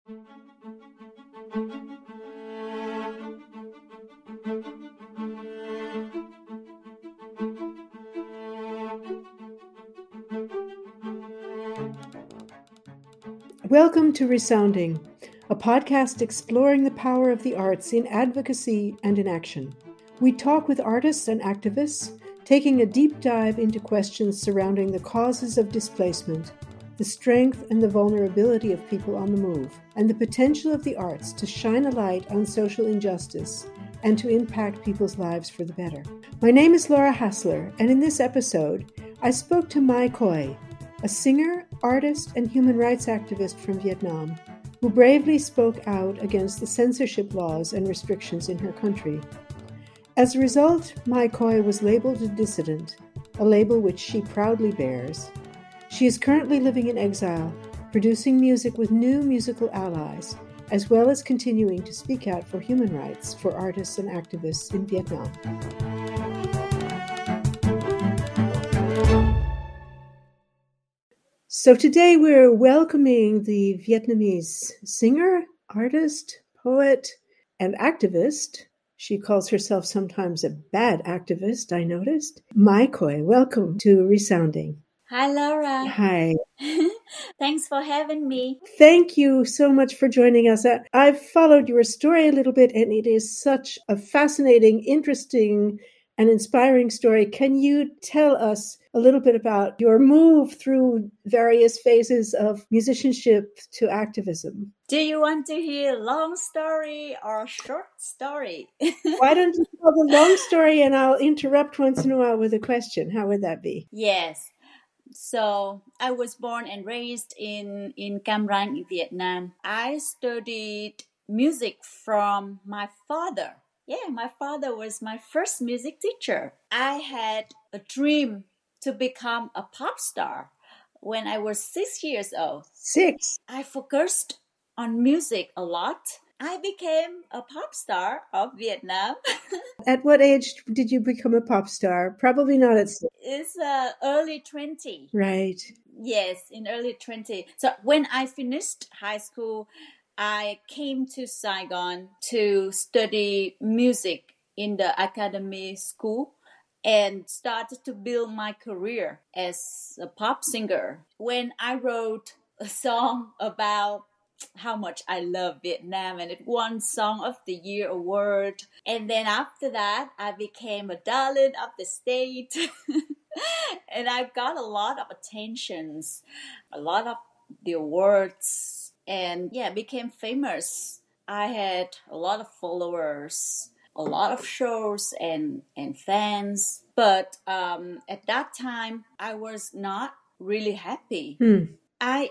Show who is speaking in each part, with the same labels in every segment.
Speaker 1: Welcome to Resounding, a podcast exploring the power of the arts in advocacy and in action. We talk with artists and activists, taking a deep dive into questions surrounding the causes of displacement, the strength and the vulnerability of people on the move, and the potential of the arts to shine a light on social injustice and to impact people's lives for the better. My name is Laura Hassler, and in this episode, I spoke to Mai Khoi, a singer, artist, and human rights activist from Vietnam, who bravely spoke out against the censorship laws and restrictions in her country. As a result, Mai Khoi was labeled a dissident, a label which she proudly bears. She is currently living in exile, producing music with new musical allies, as well as continuing to speak out for human rights for artists and activists in Vietnam. So today we're welcoming the Vietnamese singer, artist, poet, and activist. She calls herself sometimes a bad activist, I noticed. Mai Khoi, welcome to Resounding.
Speaker 2: Hi, Laura.
Speaker 1: Hi.
Speaker 2: Thanks for having me.
Speaker 1: Thank you so much for joining us. I've followed your story a little bit, and it is such a fascinating, interesting, and inspiring story. Can you tell us a little bit about your move through various phases of musicianship to activism?
Speaker 2: Do you want to hear a long story or a short story?
Speaker 1: Why don't you tell the long story and I'll interrupt once in a while with a question? How would that be?
Speaker 2: Yes. So I was born and raised in Cam Ranh in Vietnam. I studied music from my father. Yeah, my father was my first music teacher. I had a dream to become a pop star when I was 6 years old.
Speaker 1: 6?
Speaker 2: I focused on music a lot. I became a pop star of Vietnam.
Speaker 1: At what age did you become a pop star? Probably not at 6.
Speaker 2: It's early 20.
Speaker 1: Right.
Speaker 2: Yes, in early 20. So when I finished high school, I came to Saigon to study music in the academy school and started to build my career as a pop singer. When I wrote a song about how much I love Vietnam, and it won Song of the Year award. And then after that, I became a darling of the state. And I got a lot of attentions, a lot of the awards, and became famous. I had a lot of followers, a lot of shows and fans. But at that time, I was not really happy. I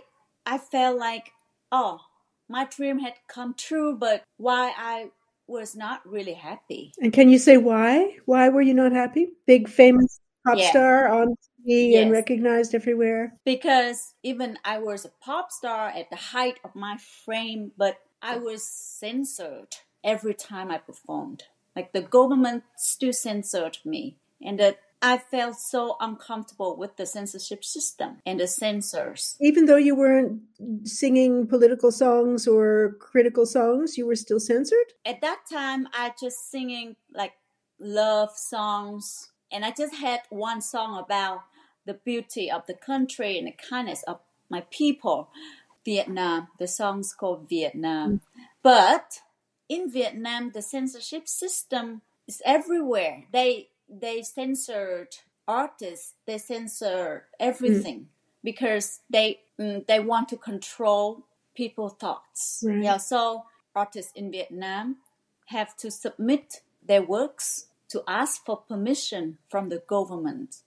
Speaker 2: felt like, oh, my dream had come true, but why I was not really happy.
Speaker 1: And can you say why? Why were you not happy? Big famous pop star on TV and recognized everywhere?
Speaker 2: Because even I was a pop star at the height of my fame, but I was censored every time I performed. Like the government still censored me. And that I felt so uncomfortable with the censorship system and the censors.
Speaker 1: Even though you weren't singing political songs or critical songs, you were still censored?
Speaker 2: At that time, I just singing like love songs. And I just had one song about the beauty of the country and the kindness of my people. Vietnam, the song's called Vietnam. But in Vietnam, the censorship system is everywhere. They censored artists. They censor everything because they want to control people's thoughts.
Speaker 1: Right.
Speaker 2: Yeah, so artists in Vietnam have to submit their works to ask for permission from the government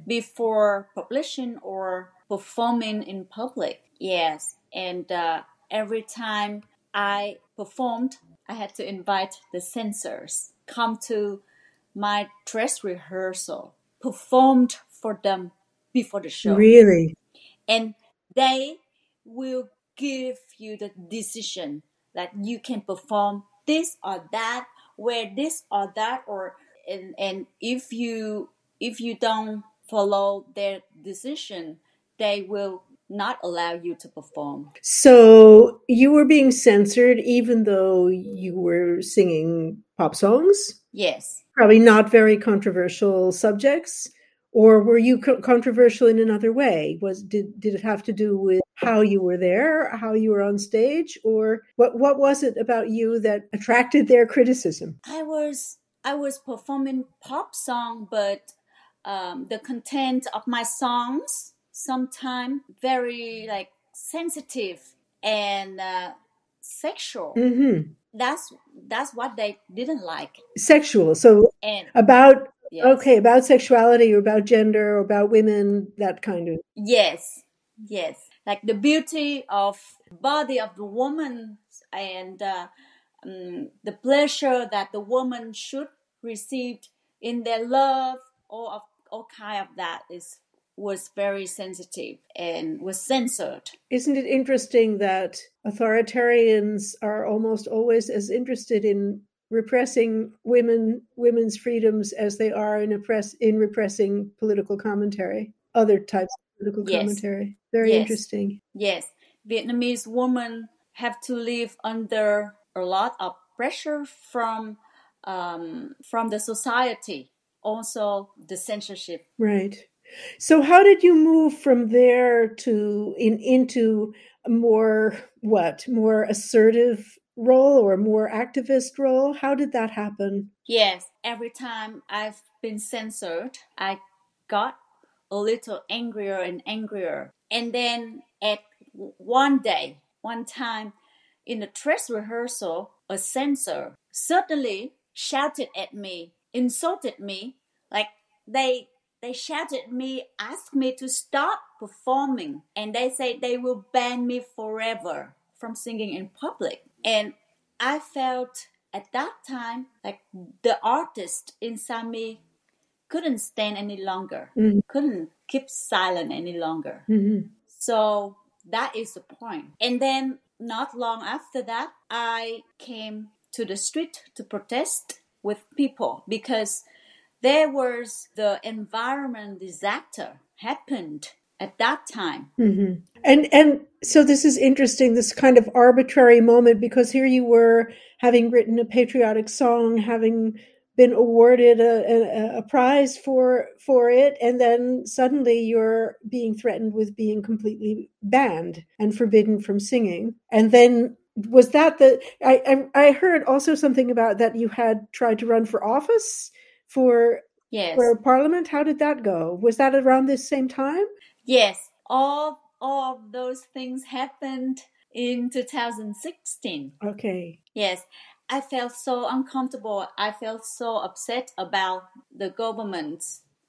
Speaker 2: before publishing or performing in public. Yes, and every time I performed, I had to invite the censors come to my dress rehearsal, performed for them before the show.
Speaker 1: Really?
Speaker 2: And they will give you the decision that you can perform this or that, wear this or that, or and if you don't follow their decision, they will not allow you to perform.
Speaker 1: So you were being censored even though you were singing pop songs?
Speaker 2: Yes.
Speaker 1: Probably not very controversial subjects, or were you controversial in another way? Did it have to do with how you were there, how you were on stage, or what was it about you that attracted their criticism?
Speaker 2: I was performing pop song, but the content of my songs sometimes very like sensitive and sexual.
Speaker 1: Mm-hmm.
Speaker 2: That's what they didn't like.
Speaker 1: Sexual. So
Speaker 2: And
Speaker 1: about
Speaker 2: yes,
Speaker 1: about sexuality or about gender or about women, that kind of.
Speaker 2: yes, yes, like the beauty of body of the woman and the pleasure that the woman should receive in their love, all kind of that is was very sensitive and was censored.
Speaker 1: Isn't it interesting that authoritarians are almost always as interested in repressing women's freedoms as they are in repressing political commentary, other types of political
Speaker 2: Yes,
Speaker 1: commentary? Very
Speaker 2: yes,
Speaker 1: interesting.
Speaker 2: yes. Vietnamese women have to live under a lot of pressure from the society, also the censorship.
Speaker 1: Right. So how did you move from there to into a more assertive role or a more activist role? How did that happen?
Speaker 2: Yes, every time I've been censored, I got a little angrier and angrier. And then at one time in the dress rehearsal, a censor suddenly shouted at me, insulted me, like they they shouted at me, asked me to stop performing, and they say they will ban me forever from singing in public. And I felt at that time like the artist inside me couldn't stand any longer,
Speaker 1: Mm-hmm.
Speaker 2: couldn't keep silent any longer.
Speaker 1: Mm-hmm.
Speaker 2: So that is the point. And then not long after that, I came to the street to protest with people because there was the environment disaster happened at that time.
Speaker 1: Mm-hmm. And so this is interesting, this kind of arbitrary moment, because here you were having written a patriotic song, having been awarded a prize for it, and then suddenly you're being threatened with being completely banned and forbidden from singing. And then was that I heard also something about that you had tried to run for office for
Speaker 2: Yes.
Speaker 1: for parliament. How did that go? Was that around this same time?
Speaker 2: Yes, all of those things happened in 2016.
Speaker 1: Okay.
Speaker 2: Yes, I felt so uncomfortable. I felt so upset about the government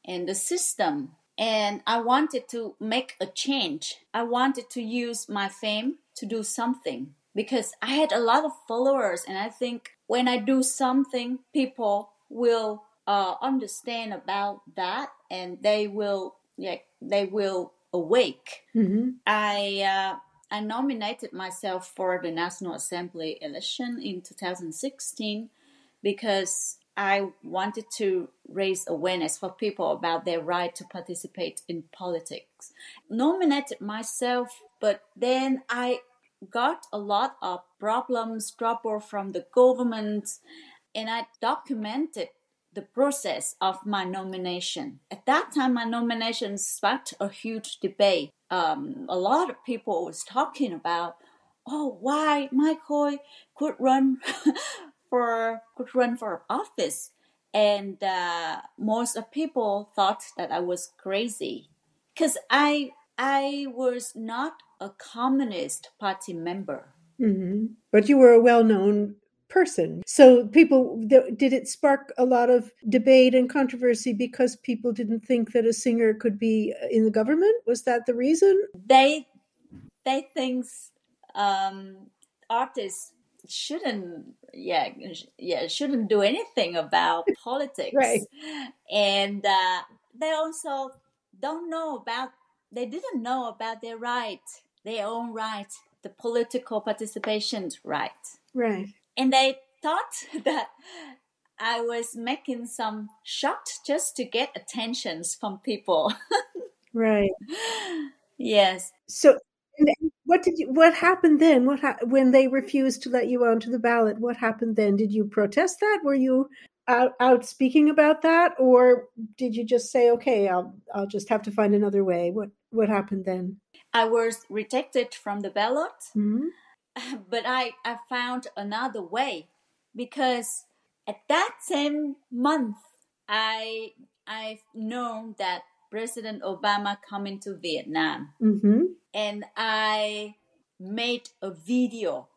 Speaker 2: and the system. And I wanted to make a change. I wanted to use my fame to do something because I had a lot of followers. And I think when I do something, people will understand about that and they will awake.
Speaker 1: Mm-hmm.
Speaker 2: I nominated myself for the National Assembly election in 2016 because I wanted to raise awareness for people about their right to participate in politics. Nominated myself, but then I got a lot of problems, trouble from the government, and I documented the process of my nomination. At that time, my nomination sparked a huge debate. A lot of people was talking about, oh, why Mai Khoi could run for office, and most of people thought that I was crazy because I was not a Communist Party member.
Speaker 1: Mm-hmm. But you were a well-known person. So did it spark a lot of debate and controversy because people didn't think that a singer could be in the government? Was that the reason?
Speaker 2: They think artists shouldn't do anything about
Speaker 1: Right.
Speaker 2: politics, and they also don't know about they didn't know about their own right, the political participation right,
Speaker 1: Right.
Speaker 2: and they thought that I was making some shot just to get attentions from people.
Speaker 1: Right.
Speaker 2: Yes.
Speaker 1: So, and what happened then? When they refused to let you onto the ballot, what happened then? Did you protest that? Were you out speaking about that, or did you just say, okay, I'll just have to find another way? What happened then?
Speaker 2: I was rejected from the ballot,
Speaker 1: Hmm.
Speaker 2: but I found another way because at that same month, I've known that President Obama coming to Vietnam,
Speaker 1: Hmm.
Speaker 2: and I made a video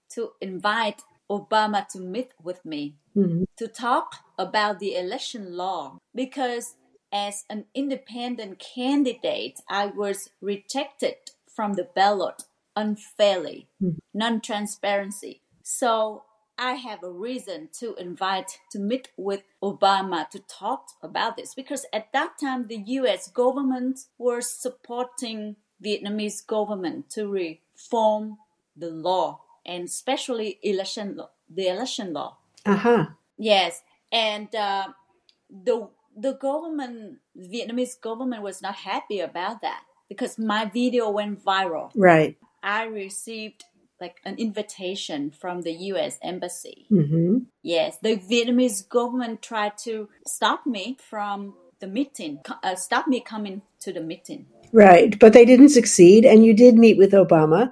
Speaker 2: to invite Obama to meet with me
Speaker 1: Hmm.
Speaker 2: to talk about the election law because as an independent candidate, I was rejected from the ballot unfairly, non-transparency. So I have a reason to invite to meet with Obama to talk about this because at that time the US government was supporting Vietnamese government to reform the law and especially the election law.
Speaker 1: Uh-huh.
Speaker 2: Yes, and the government, Vietnamese government, was not happy about that because my video went viral.
Speaker 1: Right.
Speaker 2: I received like an invitation from the U.S. embassy.
Speaker 1: Hmm.
Speaker 2: Yes, the Vietnamese government tried to stop me from the meeting, stop me coming to the meeting.
Speaker 1: Right. But they didn't succeed, and you did meet with Obama.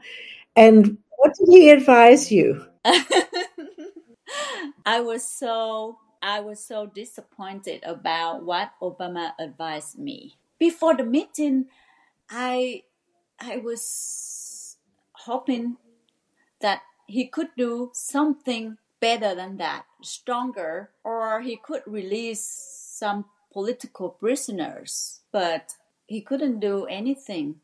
Speaker 1: And what did he advise you?
Speaker 2: I was so disappointed about what Obama advised me. Before the meeting, I I was hoping that he could do something better than that, stronger, or he could release some political prisoners. But he couldn't do anything.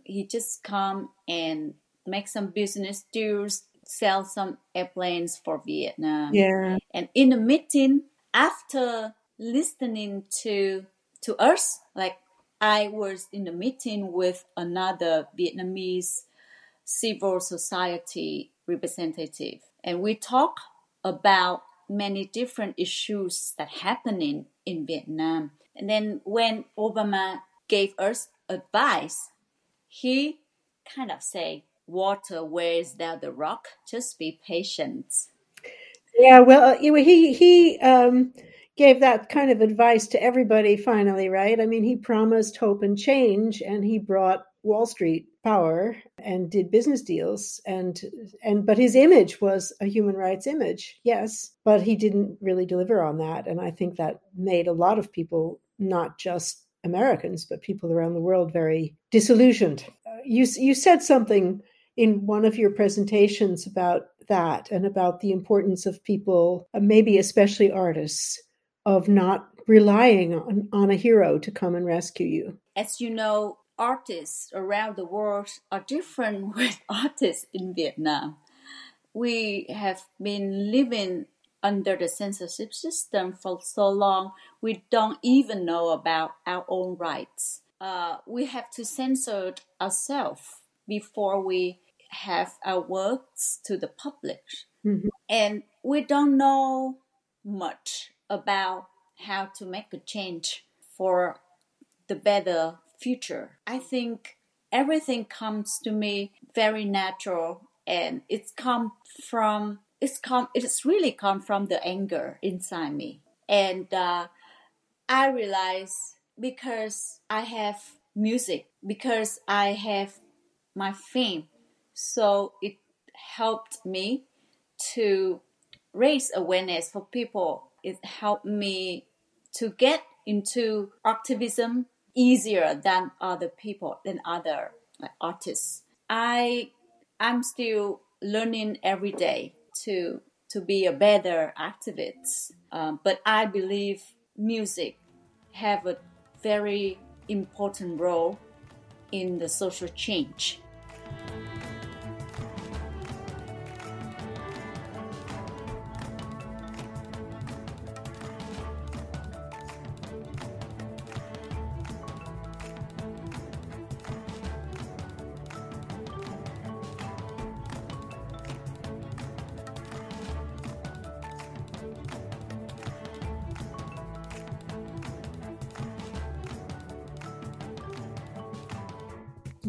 Speaker 2: He just come and make some business deals, sell some airplanes for Vietnam.
Speaker 1: Yeah.
Speaker 2: And in the meeting, after listening to us, like I was in the meeting with another Vietnamese civil society representative, and we talk about many different issues that happening in Vietnam. And then when Obama gave us advice, he kind of say, "Water wears down the rock. Just be patient."
Speaker 1: Yeah, well, he gave that kind of advice to everybody finally, right? I mean, he promised hope and change, and he brought Wall Street power and did business deals, and but his image was a human rights image, yes, but he didn't really deliver on that, and I think that made a lot of people, not just Americans, but people around the world, very disillusioned. You said something in one of your presentations about that and about the importance of people, maybe especially artists, of not relying on a hero to come and rescue you.
Speaker 2: As you know, artists around the world are different with artists in Vietnam. We have been living under the censorship system for so long, we don't even know about our own rights. We have to censor ourselves before we have our works to the public.
Speaker 1: Mhm.
Speaker 2: And we don't know much about how to make a change for the better future. I think everything comes to me very natural, and it's really come from the anger inside me. And I realize because I have music, because I have my fame, so it helped me to raise awareness for people. It helped me to get into activism easier than other people, than other like artists. I'm still learning every day to be a better activist. But I believe music have a very important role in the social change.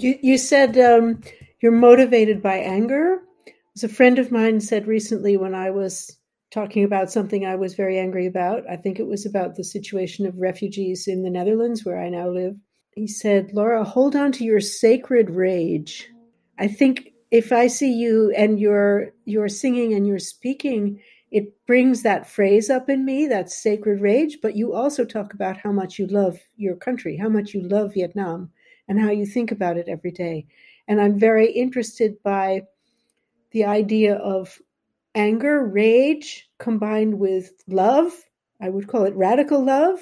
Speaker 1: You said you're motivated by anger. As a friend of mine said recently when I was talking about something I was very angry about, I think it was about the situation of refugees in the Netherlands where I now live. He said, Laura, hold on to your sacred rage. I think if I see you and you're singing and you're speaking, it brings that phrase up in me, that sacred rage, but you also talk about how much you love your country, how much you love Vietnam, and how you think about it every day. And I'm very interested by the idea of anger, rage combined with love. I would call it radical love,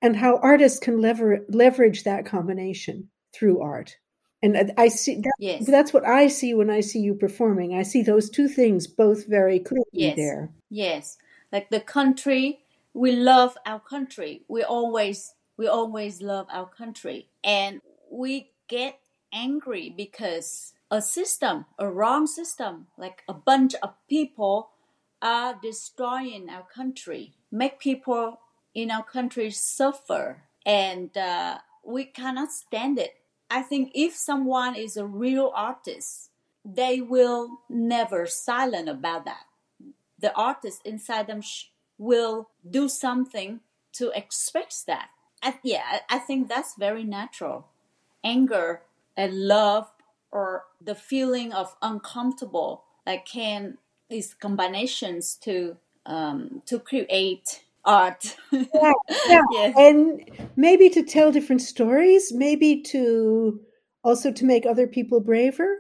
Speaker 1: and how artists can leverage that combination through art. And I see
Speaker 2: Yes,
Speaker 1: that's what I see when I see you performing. I see those two things both very clearly
Speaker 2: yes,
Speaker 1: there.
Speaker 2: yes. Like the country, we love our country. We always love our country, and we get angry because a wrong system, like a bunch of people are destroying our country, make people in our country suffer, and we cannot stand it. I think if someone is a real artist, they will never silent about that. The artist inside them will do something to express that. Yeah, I think that's very natural. Anger and love, or the feeling of uncomfortable, like can these combinations to create art.
Speaker 1: Yeah, yeah.
Speaker 2: Yes,
Speaker 1: And maybe to tell different stories, maybe to also to make other people braver,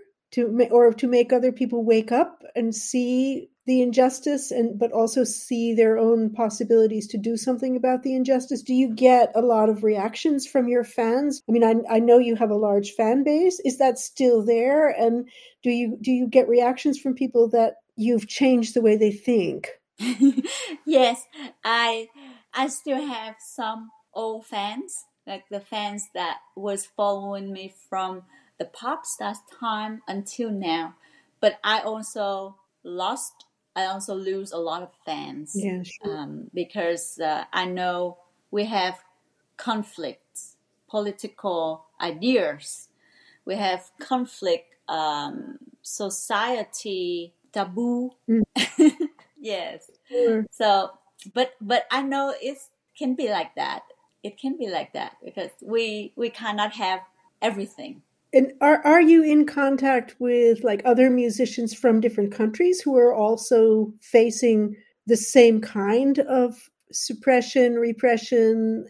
Speaker 1: or to make other people wake up and see the injustice, and but also see their own possibilities to do something about the injustice. Do you get a lot of reactions from your fans? I mean, I know you have a large fan base. Is that still there? And do you get reactions from people that you've changed the way they think?
Speaker 2: yes. I still have some old fans, like the fans that was following me from the pop stars time until now. But I also lose a lot of fans,
Speaker 1: Yeah, sure.
Speaker 2: because I know we have conflicts, political ideas. We have conflict, society taboo.
Speaker 1: Mm,
Speaker 2: Yes.
Speaker 1: sure.
Speaker 2: So, but I know it can be like that. It can be like that because we cannot have everything.
Speaker 1: And are you in contact with like other musicians from different countries who are also facing the same kind of suppression, repression,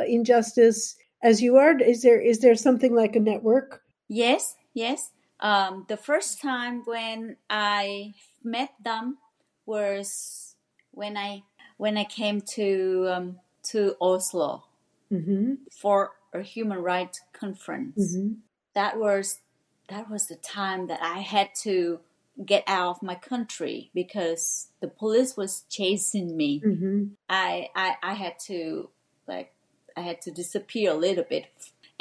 Speaker 1: injustice as you are? Is there something like a network?
Speaker 2: Yes, yes. The first time when I met them was when I when I came to Oslo
Speaker 1: Mm-hmm.
Speaker 2: for a human rights conference.
Speaker 1: Mm-hmm.
Speaker 2: That was the time that I had to get out of my country because the police was chasing me.
Speaker 1: Mm-hmm.
Speaker 2: I had to, like, I had to disappear a little bit,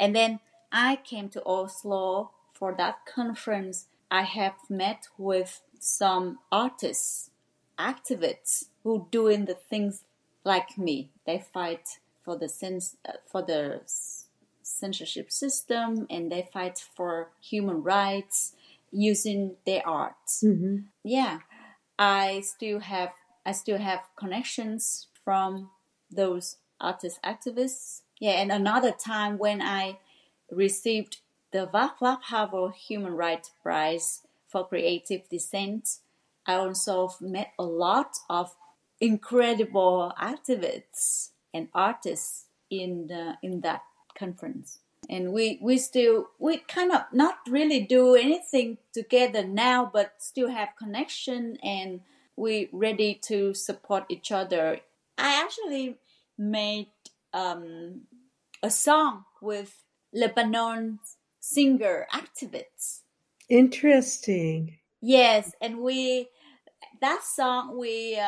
Speaker 2: and then I came to Oslo for that conference. I have met with some artists, activists who doing the things like me. They fight for the censorship system, and they fight for human rights using their art.
Speaker 1: Mm-hmm.
Speaker 2: Yeah, I still have I still have connections from those artist activists. Yeah, and another time when I received the Václav Havel Human Rights Prize for Creative Dissent, I also met a lot of incredible activists and artists in that conference. And we kind of not really do anything together now, but still have connection, and we ready to support each other. I actually made um, a song with Lebanon singer activists.
Speaker 1: Interesting.
Speaker 2: Yes, and we that song we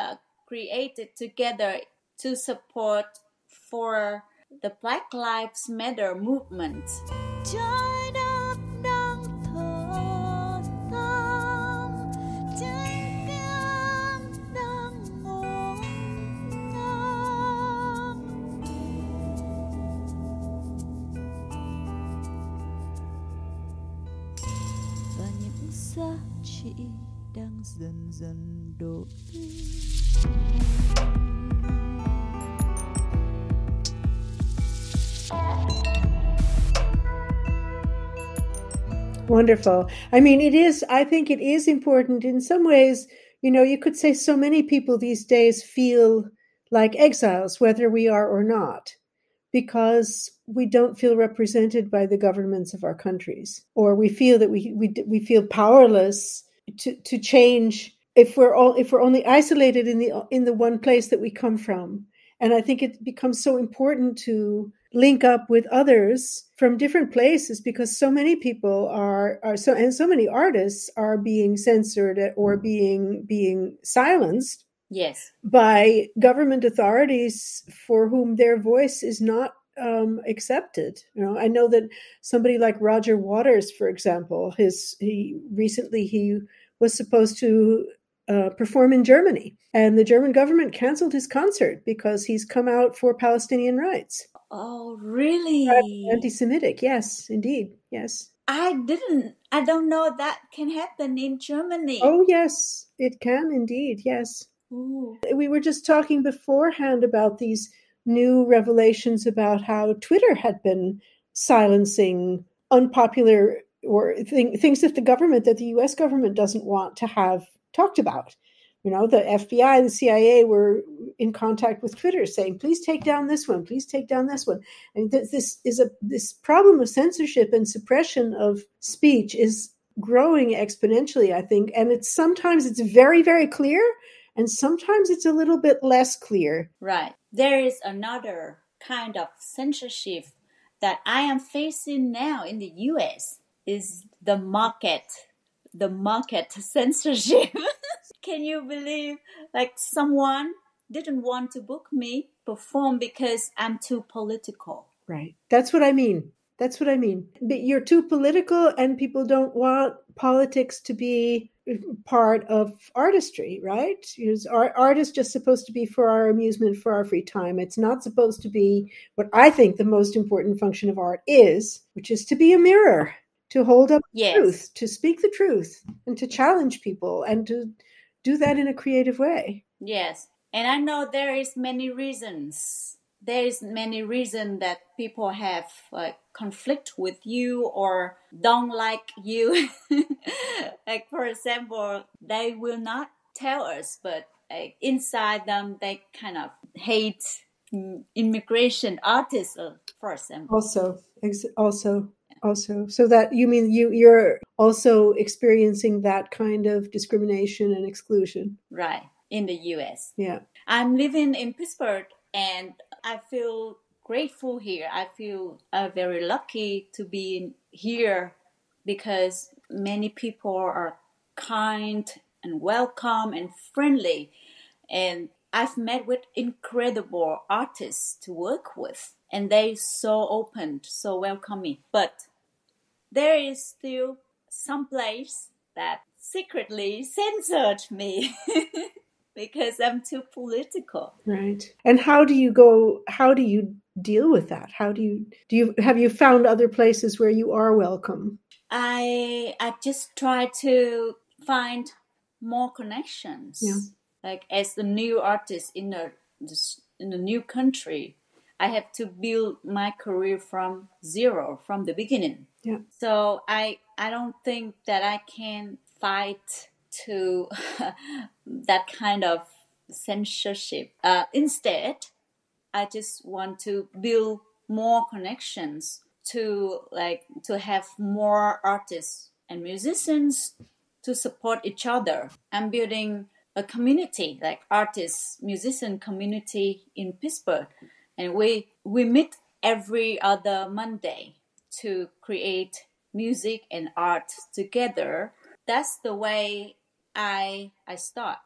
Speaker 2: created together to support for the Black Lives Matter movement.
Speaker 3: Trái đất đang thở than, trái tim đang ngổn ngang. đang dần dần đổ đi.
Speaker 1: Wonderful. I mean, I think it is important in some ways. You could say so many people these days feel like exiles, whether we are or not, because we don't feel represented by the governments of our countries, or we feel that we feel powerless to change if we're only isolated in the one place that we come from. And I think it becomes so important to link up with others from different places, because so many people so many artists are being censored or being silenced.
Speaker 2: Yes.
Speaker 1: By government authorities for whom their voice is not accepted. I know that somebody like Roger Waters, for example, he was supposed to perform in Germany, and the German government canceled his concert because he's come out for Palestinian rights.
Speaker 2: Oh, really?
Speaker 1: Anti-Semitic, yes, indeed, yes.
Speaker 2: I don't know that can happen in Germany.
Speaker 1: Oh, yes, it can indeed, yes.
Speaker 2: Ooh.
Speaker 1: We were just talking beforehand about these new revelations about how Twitter had been silencing unpopular or things that the U.S. government doesn't want to have talked about. The FBI, the CIA were in contact with Twitter saying, please take down this one, please take down this one. And this problem of censorship and suppression of speech is growing exponentially, I think. And sometimes it's very, very clear, and sometimes it's a little bit less clear.
Speaker 2: Right. There is another kind of censorship that I am facing now in the US is the market censorship. Can you believe, like, someone didn't want to book me perform because I'm too political?
Speaker 1: Right. That's what I mean. But you're too political, and people don't want politics to be part of artistry, right? Art is just supposed to be for our amusement, for our free time. It's not supposed to be what I think the most important function of art is, which is to be a mirror, to hold up the truth, to speak the truth, and to challenge people, and to do that in a creative way.
Speaker 2: Yes. And I know there is many reasons that people have conflict with you or don't like you. Like, for example, they will not tell us, but inside them they kind of hate immigration artists, for example.
Speaker 1: Also, so that you mean you're also experiencing that kind of discrimination and exclusion,
Speaker 2: right? In the U.S.
Speaker 1: Yeah,
Speaker 2: I'm living in Pittsburgh, and I feel grateful here. I feel very lucky to be here because many people are kind and welcome and friendly, and I've met with incredible artists to work with, and they're so open, so welcoming. But there is still some place that secretly censored me because I'm too political.
Speaker 1: Right. And how do you deal with that? Have you found other places where you are welcome?
Speaker 2: I just try to find more connections.
Speaker 1: Yeah.
Speaker 2: Like, as a new artist in a new country, I have to build my career from zero, from the beginning.
Speaker 1: Yeah.
Speaker 2: So I don't think that I can fight to that kind of censorship. Instead, I just want to build more connections to have more artists and musicians to support each other. I'm building a community, like artist musician community in Pittsburgh, and we meet every other Monday to create music and art together. That's the way I start.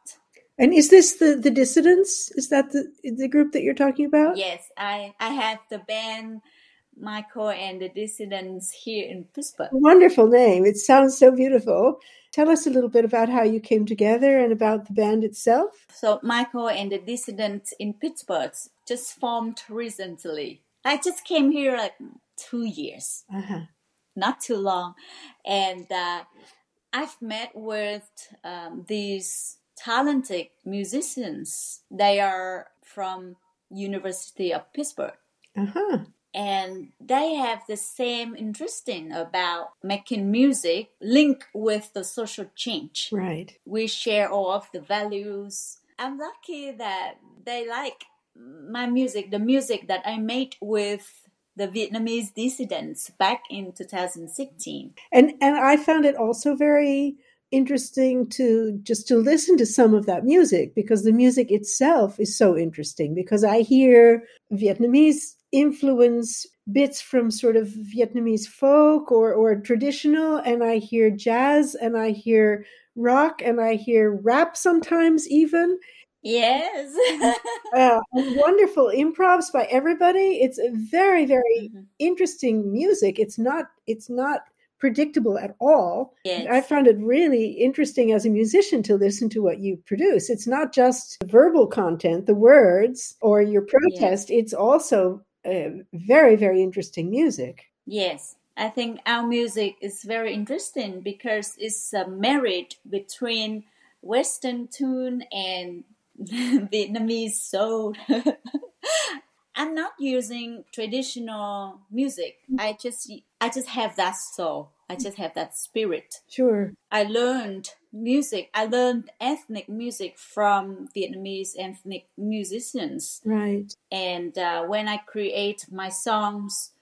Speaker 1: And is this the Dissidents? Is that the group that you're talking about?
Speaker 2: Yes, I have the band Michael and the Dissidents here in Pittsburgh.
Speaker 1: Wonderful name. It sounds so beautiful. Tell us a little bit about how you came together and about the band itself.
Speaker 2: So Michael and the Dissidents in Pittsburgh just formed recently. I just came here 2 years.
Speaker 1: Uh-huh.
Speaker 2: Not too long. And I've met with these talented musicians. They are from University of Pittsburgh.
Speaker 1: Uh-huh.
Speaker 2: And they have the same interesting about making music linked with the social change.
Speaker 1: Right.
Speaker 2: We share all of the values. I'm lucky that they like my music, the music that I made with the Vietnamese dissidents back in 2016.
Speaker 1: And I found it also very interesting to listen to some of that music, because the music itself is so interesting, because I hear Vietnamese influence, bits from sort of Vietnamese folk or traditional, and I hear jazz, and I hear rock, and I hear rap sometimes even.
Speaker 2: Yes.
Speaker 1: Wonderful improvs by everybody. It's a very, very interesting music. It's not predictable at all.
Speaker 2: Yes.
Speaker 1: I found it really interesting as a musician to listen to what you produce. It's not just verbal content, the words, or your protest.
Speaker 2: Yes.
Speaker 1: It's also very, very interesting music.
Speaker 2: Yes. I think our music is very interesting because it's a marriage between Western tune and Vietnamese soul. I'm not using traditional music. I just have that soul. I just have that spirit.
Speaker 1: Sure.
Speaker 2: I learned music. I learned ethnic music from Vietnamese ethnic musicians.
Speaker 1: Right.
Speaker 2: And when I create my songs,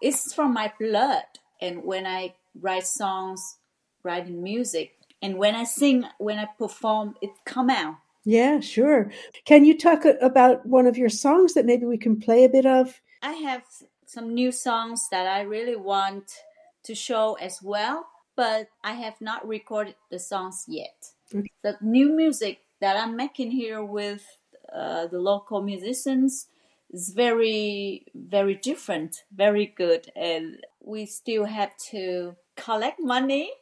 Speaker 2: it's from my blood. And when I write songs, writing music, and when I sing, when I perform, it come out.
Speaker 1: Yeah, sure. Can you talk about one of your songs that maybe we can play a bit of?
Speaker 2: I have some new songs that I really want to show as well, but I have not recorded the songs yet.
Speaker 1: Okay.
Speaker 2: The new music that I'm making here with the local musicians is very, very different, very good, and we still have to collect money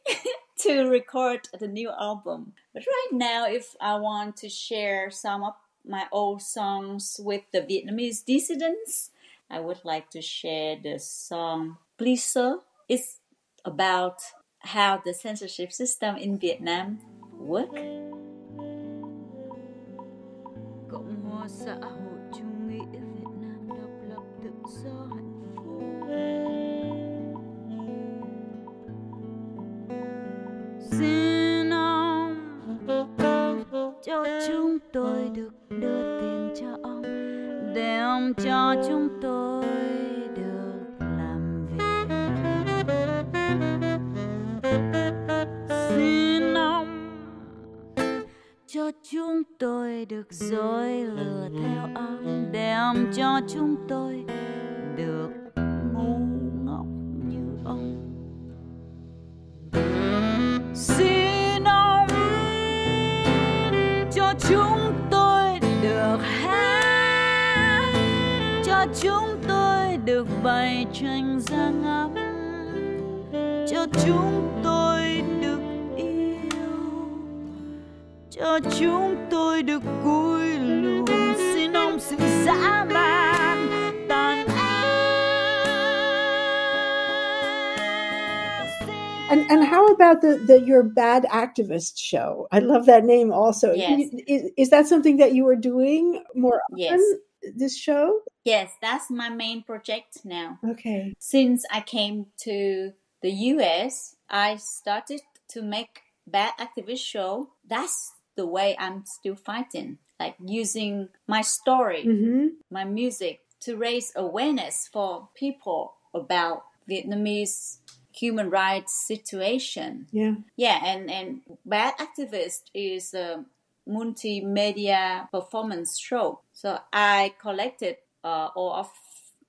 Speaker 2: to record the new album. But right now, if I want to share some of my old songs with the Vietnamese dissidents, I would like to share the song Please Sir. It's about how the censorship system in Vietnam works.
Speaker 3: Cộng hòa xã hội chủ nghĩa Việt Nam độc lập tự do hạnh phúc. Xin ông cho chúng tôi được đưa tiền cho ông, để ông cho chúng tôi được làm việc. Xin ông cho chúng tôi được dối lừa theo ông, để ông cho chúng tôi được ngu ngốc như ông. Xin ông cho chúng tôi được hát, cho chúng tôi được bày tranh ra ngắm, cho chúng tôi được yêu, cho chúng tôi được cúi lùn. Xin ông sự dã man tàn ác.
Speaker 1: And how about the Your Bad Activist show? I love that name also.
Speaker 2: Yes.
Speaker 1: Is that something that you are doing more often,
Speaker 2: Yes.
Speaker 1: this show?
Speaker 2: Yes, that's my main project now.
Speaker 1: Okay.
Speaker 2: Since I came to the US, I started to make Bad Activist show. That's the way I'm still fighting, like using my story, my music to raise awareness for people about Vietnamese human rights situation.
Speaker 1: Yeah.
Speaker 2: Yeah, and Bad Activist is a multimedia performance show. So I collected all of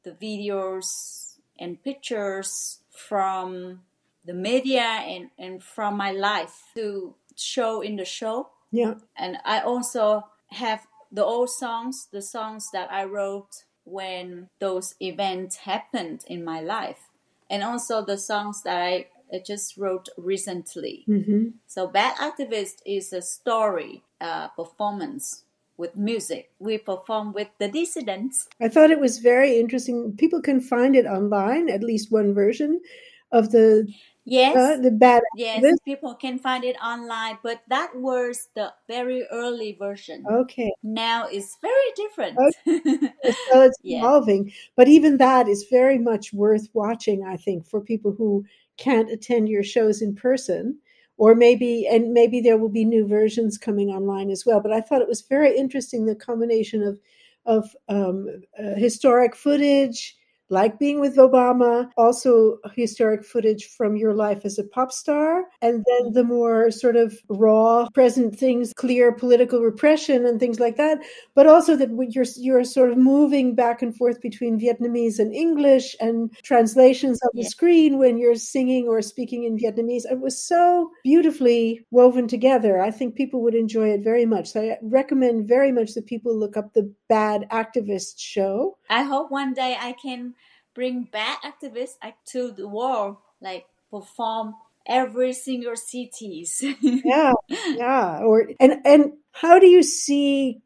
Speaker 2: the videos and pictures from the media and from my life to show in the show.
Speaker 1: Yeah.
Speaker 2: And I also have the old songs, the songs that I wrote when those events happened in my life. And also the songs that I just wrote recently. So Bad Activist is a story performance with music. We perform with the dissidents.
Speaker 1: I thought it was very interesting. People can find it online, at least one version of the
Speaker 2: Yes,
Speaker 1: The bad
Speaker 2: yes,
Speaker 1: activist?
Speaker 2: people can find it online, but that was the very early version.
Speaker 1: Okay.
Speaker 2: Now it's very different.
Speaker 1: Okay. So it's
Speaker 2: Yeah,
Speaker 1: evolving. But even that is very much worth watching, I think, for people who can't attend your shows in person. Or maybe there will be new versions coming online as well. But I thought it was very interesting, the combination of historic footage, like being with Obama, also historic footage from your life as a pop star, and then the more sort of raw present things, clear political repression and things like that. But also that you're sort of moving back and forth between Vietnamese and English, and translations on the
Speaker 2: yeah.
Speaker 1: screen when you're singing or speaking in Vietnamese. It was so beautifully woven together. I think people would enjoy it very much. So I recommend very much that people look up the Bad Activist show.
Speaker 2: I hope one day I can bring bad activists to the world, like perform every single cities.
Speaker 1: Yeah, yeah. And how do you see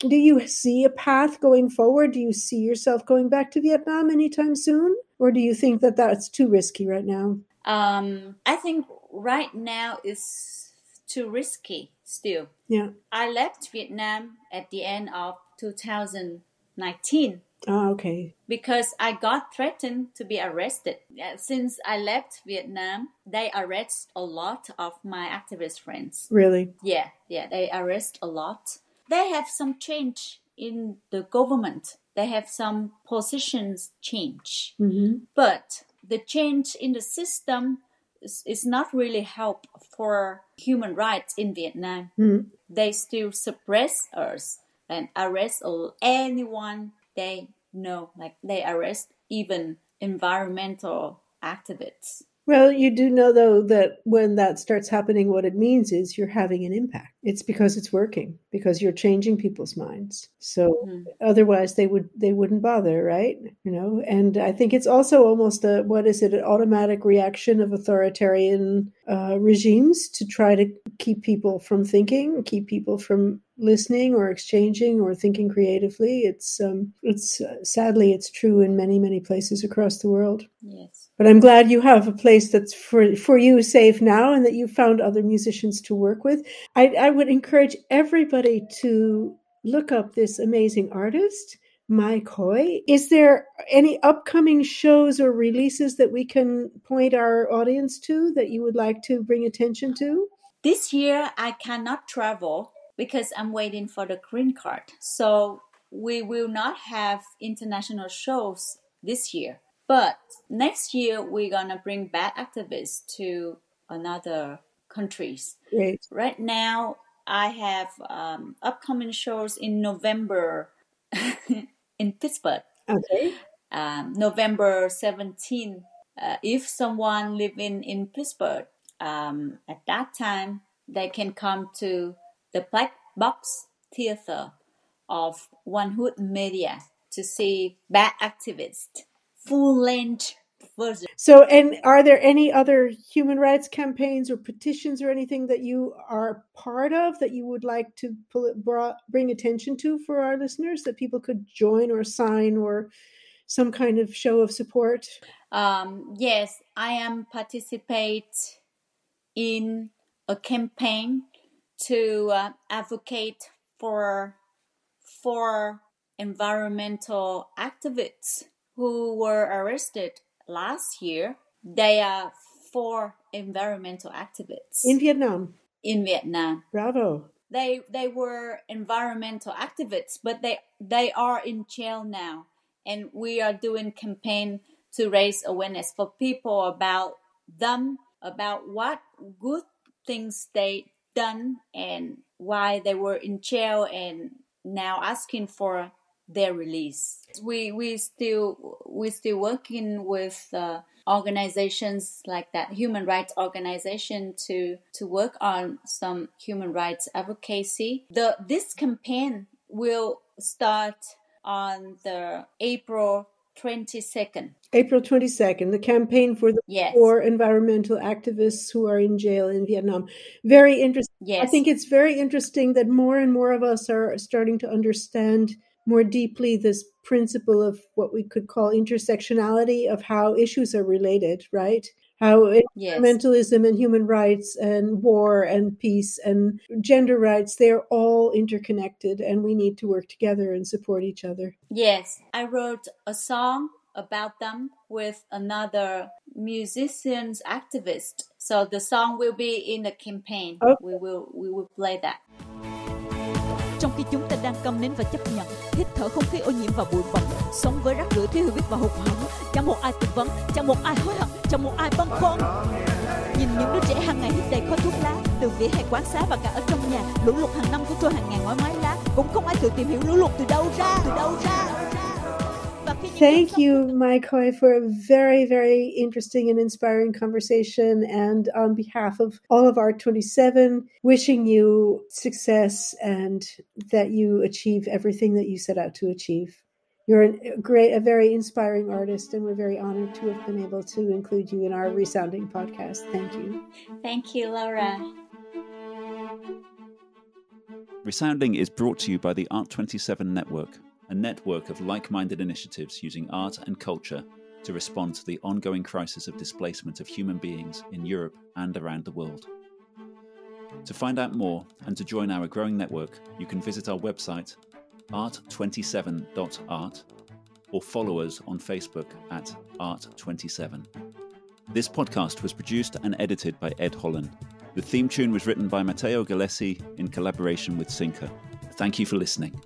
Speaker 1: a path going forward? Do you see yourself going back to Vietnam anytime soon? Or do you think that that's too risky right now?
Speaker 2: I think right now it's too risky still.
Speaker 1: Yeah.
Speaker 2: I left Vietnam at the end of 2019
Speaker 1: Ah, okay.
Speaker 2: because I got threatened to be arrested. Since I left Vietnam, they arrest a lot of my activist friends.
Speaker 1: Really?
Speaker 2: Yeah, they arrest a lot. They have some change in the government. They have some positions change.
Speaker 1: Mm-hmm.
Speaker 2: But the change in the system is not really help for human rights in Vietnam.
Speaker 1: Mm-hmm.
Speaker 2: They still suppress us and arrest anyone they know. Like they arrest even environmental activists.
Speaker 1: Well, you do know, though, that when that starts happening, what it means is you're having an impact. It's because it's working, because you're changing people's minds. So otherwise they wouldn't bother, right? And I think it's also almost an automatic reaction of authoritarian regimes to try to keep people from thinking, keep people from listening or exchanging or thinking creatively. It's sadly, it's true in many, many places across the world.
Speaker 2: Yes.
Speaker 1: But I'm glad you have a place that's for you safe now, and that you found other musicians to work with. I would encourage everybody to look up this amazing artist, Mai Khoi. Is there any upcoming shows or releases that we can point our audience to that you would like to bring attention to?
Speaker 2: This year, I cannot travel because I'm waiting for the green card. So we will not have international shows this year. But next year, we're going to bring Bad Activists to another countries.
Speaker 1: Great.
Speaker 2: Right now, I have upcoming shows in November in Pittsburgh.
Speaker 1: Okay.
Speaker 2: November 17th. If someone living in Pittsburgh, at that time, they can come to the Black Box Theater of One Hood Media to see Bad Activist full-length version.
Speaker 1: So, and are there any other human rights campaigns or petitions or anything that you are part of that you would like to bring attention to for our listeners, that people could join or sign, or some kind of show of support?
Speaker 2: Yes, I am participate in a campaign to advocate for environmental activists who were arrested last year. They are 4 environmental activists
Speaker 1: in Vietnam.
Speaker 2: In Vietnam,
Speaker 1: bravo!
Speaker 2: They were environmental activists, but they are in jail now, and we are doing campaign to raise awareness for people about them, about what good things they done and why they were in jail, and now asking for their release. We still working with organizations like that, human rights organization, to work on some human rights advocacy. This campaign will start on the April 22nd.
Speaker 1: April 22nd, the campaign for the 4 environmental activists who are in jail in Vietnam. Very interesting.
Speaker 2: Yes.
Speaker 1: I think it's very interesting that more and more of us are starting to understand more deeply this principle of what we could call intersectionality, of how issues are related, right? how
Speaker 2: Yes.
Speaker 1: environmentalism and human rights and war and peace and gender rights, they're all interconnected, and we need to work together and support each other.
Speaker 2: Yes, I wrote a song about them with another musicians activist. So the song will be in the campaign.
Speaker 1: Okay.
Speaker 2: We will play that.
Speaker 3: Trong khi chúng ta đang câm nín và chấp nhận hít thở không khí ô nhiễm và bụi bặm, sống với rác rưởi thiếu hiểu biết và hụt hẫng, chẳng một ai tư vấn, chẳng một ai hối hận, chẳng một ai băn khoăn. Nhìn những đứa trẻ hàng ngày hít đầy khói thuốc lá từ vỉa hè quán xá và cả ở trong nhà, lũ lụt hàng năm cuốn trôi hàng ngàn ngói mái lá, cũng không ai tự tìm hiểu lũ lụt từ đâu ra.
Speaker 1: Thank you, Mai Khoi, for a very, very interesting and inspiring conversation. And on behalf of all of Art27, wishing you success and that you achieve everything that you set out to achieve. You're a very inspiring artist, and we're very honored to have been able to include you in our Resounding podcast. Thank you.
Speaker 2: Thank you, Laura.
Speaker 4: Resounding is brought to you by the Art27 Network, a network of like-minded initiatives using art and culture to respond to the ongoing crisis of displacement of human beings in Europe and around the world. To find out more and to join our growing network, you can visit our website, art27.art, or follow us on Facebook at Art27. This podcast was produced and edited by Ed Holland. The theme tune was written by Matteo Gallesi in collaboration with Synca. Thank you for listening.